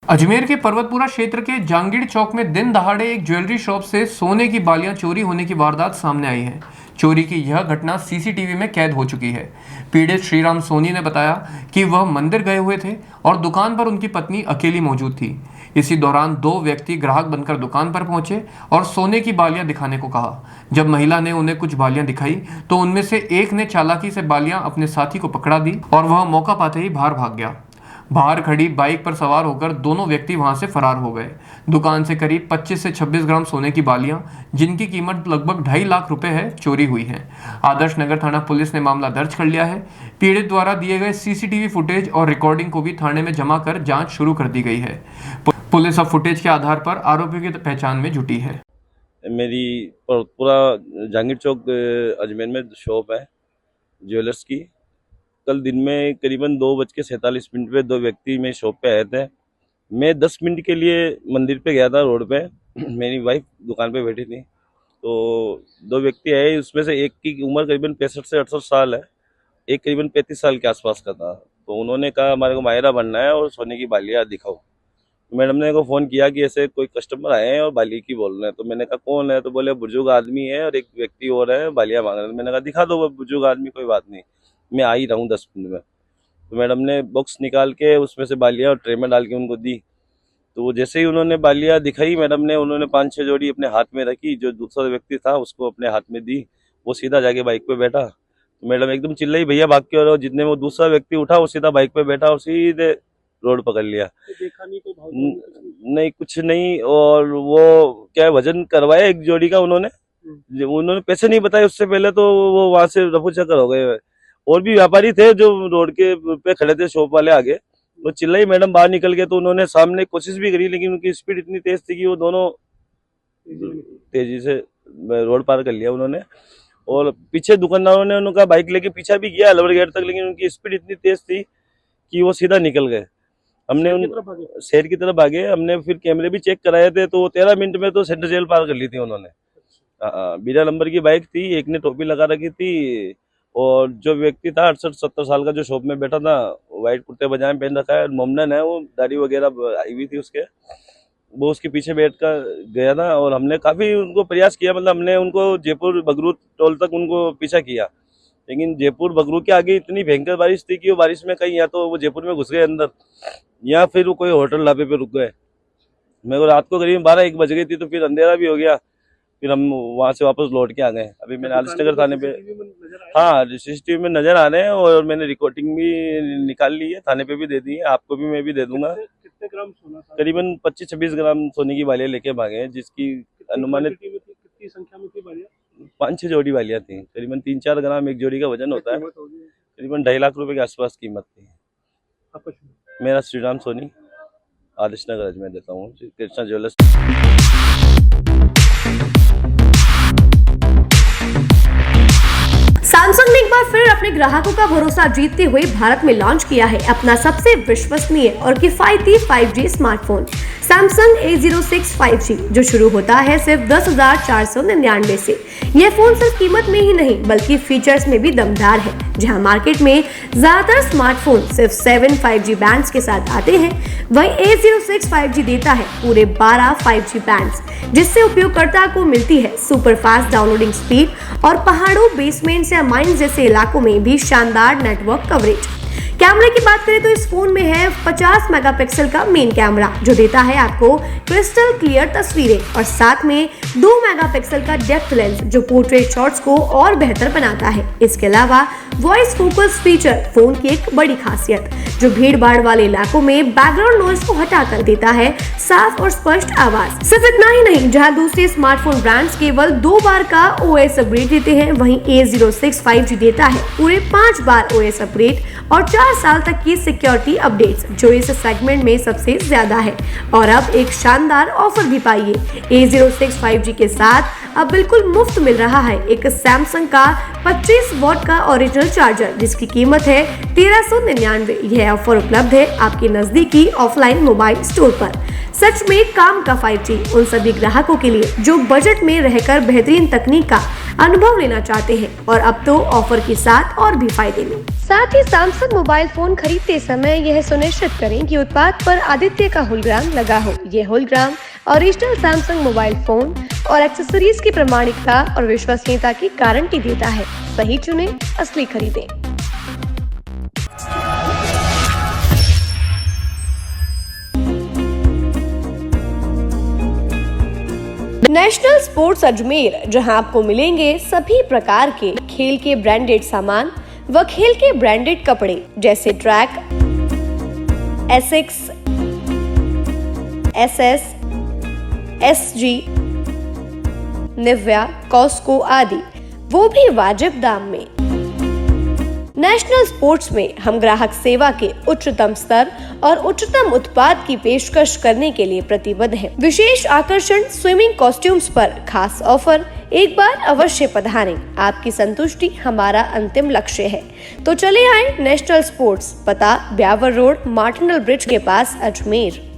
अजमेर के पर्वतपुरा क्षेत्र के जांगीड़ चौक में दिन दहाड़े एक ज्वेलरी शॉप से सोने की बालियां चोरी होने की वारदात सामने आई है। चोरी की यह घटना सीसीटीवी में कैद हो चुकी है। पीड़ित श्रीराम सोनी ने बताया कि वह मंदिर गए हुए थे और दुकान पर उनकी पत्नी अकेली मौजूद थी। इसी दौरान दो व्यक्ति ग्राहक बनकर दुकान पर पहुंचे और सोने की बालियां दिखाने को कहा। जब महिला ने उन्हें कुछ बालियां दिखाई तो उनमें से एक ने चालाकी से बालियां अपने साथी को पकड़ा दी और वह मौका पाते ही बाहर भाग गया। बाहर खड़ी बाइक पर सवार होकर दोनों व्यक्ति वहां से फरार हो गए। दुकान से करीब 25 से 26 ग्राम सोने की बालियां, जिनकी कीमत लगभग 2.5 लाख रुपए है, चोरी हुई हैं। आदर्श नगर थाना पुलिस ने मामला दर्ज कर लिया है। पीड़ित द्वारा दिए गए सीसीटीवी फुटेज और रिकॉर्डिंग को भी थाने में जमा कर जांच शुरू कर दी गई है। पुलिस अब फुटेज के आधार पर आरोपियों की पहचान में जुटी है। मेरी पूरा जहांगीर चौक अजमेर में शॉप है ज्वेलर्स की। कल दिन में करीबन 2:47 पे दो व्यक्ति मेरी शॉप पे आए थे। मैं 10 मिनट के लिए मंदिर पे गया था रोड पे। मेरी वाइफ दुकान पे बैठी थी, तो दो व्यक्ति आए। उसमें से एक की उम्र करीबन 65 से 68 साल है, एक करीबन 35 साल के आसपास का था। तो उन्होंने कहा हमारे को मायरा बनना है और सोने की बालियाँ दिखाओ। तो मैडम ने को फ़ोन किया कि ऐसे कोई कस्टमर आए हैं और बाली की बोल रहे हैं। तो मैंने कहा कौन है? तो बोले बुजुर्ग आदमी है और एक व्यक्ति और है, बालियाँ मांग रहे हैं। मैंने कहा दिखा दो वो बुजुर्ग आदमी, कोई बात नहीं, मैं आ ही रहा हूँ 10 मिनट में। तो मैडम ने बॉक्स निकाल के उसमें से बालियाँ और ट्रे में डाल के उनको दी। तो जैसे ही उन्होंने बालियाँ दिखाई मैडम ने, उन्होंने 5-6 जोड़ी अपने हाथ में रखी। जो दूसरा व्यक्ति था उसको अपने हाथ में दी, वो सीधा जाके बाइक पे बैठा। तो मैडम एकदम चिल्लाई भैया भाग के, और जितने वो दूसरा व्यक्ति उठा वो सीधा बाइक पे बैठा और सीधे रोड पकड़ लिया। देखा नहीं तो भाव नहीं, कुछ नहीं। और वो क्या वजन करवाया एक जोड़ी का उन्होंने पैसे नहीं बताए उससे पहले, तो वो वहां से रफू चक्कर हो गए। और भी व्यापारी थे जो रोड के पे खड़े थे शॉप वाले आगे, वो चिल्लाई मैडम बाहर निकल के। तो उन्होंने सामने कोशिश भी करी, लेकिन उनकी स्पीड इतनी तेज थी कि वो दोनों तेजी से रोड पार कर लिया उन्होंने। और पीछे दुकानदारों ने उनका बाइक लेके पीछा भी किया अलवर गेट तक, लेकिन उनकी स्पीड इतनी तेज थी कि वो सीधा निकल गए। हमने उन शहर की तरफ भागे। हमने फिर कैमरे भी चेक कराए थे, तो 13 मिनट में तो सेंट्रल जेल पार कर ली थी उन्होंने। बिना नंबर की बाइक थी, एक ने टोपी लगा रखी थी, और जो व्यक्ति था 68-70 साल का जो शॉप में बैठा था, व्हाइट कुर्ते पजामे पहन रखा है, मोमडन है, वो दाढ़ी वगैरह आई हुई थी उसके, वो उसके पीछे बैठ कर गया था। और हमने काफ़ी उनको प्रयास किया, मतलब हमने उनको जयपुर बगरू टोल तक उनको पीछा किया, लेकिन जयपुर बगरू के आगे इतनी भयंकर बारिश थी कि वो बारिश में कहीं या तो वो जयपुर में घुस गए अंदर, या फिर वो कोई होटल ढाबे पे रुक गए। मेरे को रात को करीब 12-1 बज गई थी, तो फिर अंधेरा भी हो गया। फिर हम वहां से वापस लौट के आ गए। अभी मैंने आदर्श नगर थाने पे, हाँ सीसीटीवी में नजर आ रहे हैं, और मैंने रिकॉर्डिंग भी निकाल ली है, थाने पे भी दे दी है, आपको भी मैं भी दे दूंगा। कितने ग्राम सोना था? करीबन 25-26 ग्राम सोने की बालियां लेके भागे हैं, जिसकी अनुमानित कितनी संख्या में थी बालियां? 5-6 जोड़ी बालियां थी। करीबन 3-4 ग्राम एक जोड़ी का वजन होता है। करीबन 2.5 लाख रुपए के आसपास कीमत थी। मेरा श्रीराम सोनी, आदर्श नगर अजमेर देता हूँ, कृष्णा ज्वेलर्स। सैमसंग ने एक बार फिर अपने ग्राहकों का भरोसा जीतते हुए भारत में लॉन्च किया है अपना सबसे विश्वसनीय और किफायती 5G smartphone Samsung A06 5G, जो शुरू होता है सिर्फ 10,499 से। यह फोन सिर्फ कीमत में ही नहीं बल्कि फीचर्स में भी दमदार है। जहां मार्केट में ज्यादातर स्मार्टफोन सिर्फ 7 5G बैंड्स के साथ आते हैं, वहीं A06 5G देता है पूरे 12 5G बैंड्स, जिससे उपयोगकर्ता को मिलती है सुपर फास्ट डाउनलोडिंग स्पीड और पहाड़ों, बेसमेंट्स या माइंस जैसे इलाकों में भी शानदार नेटवर्क कवरेज। कैमरे की बात करें तो इस फोन में है 50 मेगापिक्सल का मेन कैमरा, जो देता है आपको क्रिस्टल क्लियर तस्वीरें, और साथ में 2 मेगापिक्सल का डेप्थ लेंस, जो पोर्ट्रेट शॉट्स को और बेहतर बनाता है। इसके अलावा वॉइस फोकस फीचर फोन की एक बड़ी खासियत, जो भीड़ भाड़ वाले इलाकों में बैकग्राउंड नॉइज को हटाकर देता है साफ और स्पष्ट आवाज। सिर्फ इतना ही नहीं, जहां दूसरे स्मार्टफोन ब्रांड्स केवल 2 बार का OS अपग्रेड देते हैं, वहीं A06 5G देता है पूरे 5 बार OS अपग्रेड और 4 साल तक की सिक्योरिटी अपडेट्स, जो इस सेगमेंट में सबसे ज्यादा है। और अब एक शानदार ऑफर भी पाइए। A06 5G के साथ अब बिल्कुल मुफ्त मिल रहा है एक सैमसंग का 25 वॉट का ओरिजिनल चार्जर, जिसकी कीमत है 1399। यह ऑफर उपलब्ध है आपके नजदीकी ऑफलाइन मोबाइल स्टोर पर। सच में काम का 5G उन सभी ग्राहकों के लिए जो बजट में रहकर बेहतरीन तकनीक का अनुभव लेना चाहते हैं, और अब तो ऑफर के साथ और भी फायदे में। साथ ही सैमसंग मोबाइल फोन खरीदते समय यह सुनिश्चित करें कि उत्पाद पर आदित्य का होलोग्राम लगा हो। यह hologram original Samsung mobile phone और एक्सेसरीज की प्रामाणिकता और विश्वसनीयता की गारंटी देता है। सही चुने, असली खरीदें। नेशनल स्पोर्ट्स अजमेर, जहां आपको मिलेंगे सभी प्रकार के खेल के ब्रांडेड सामान व खेल के ब्रांडेड कपड़े जैसे track, Asics, SS, SG, Nivia, Cosco आदि, वो भी वाजिब दाम में। नेशनल स्पोर्ट्स में हम ग्राहक सेवा के उच्चतम स्तर और उच्चतम उत्पाद की पेशकश करने के लिए प्रतिबद्ध हैं। विशेष आकर्षण स्विमिंग कॉस्ट्यूम्स पर खास ऑफर। एक बार अवश्य पधारें, आपकी संतुष्टि हमारा अंतिम लक्ष्य है। तो चले आए नेशनल स्पोर्ट्स, पता ब्यावर रोड, मार्टिनल ब्रिज के पास, अजमेर।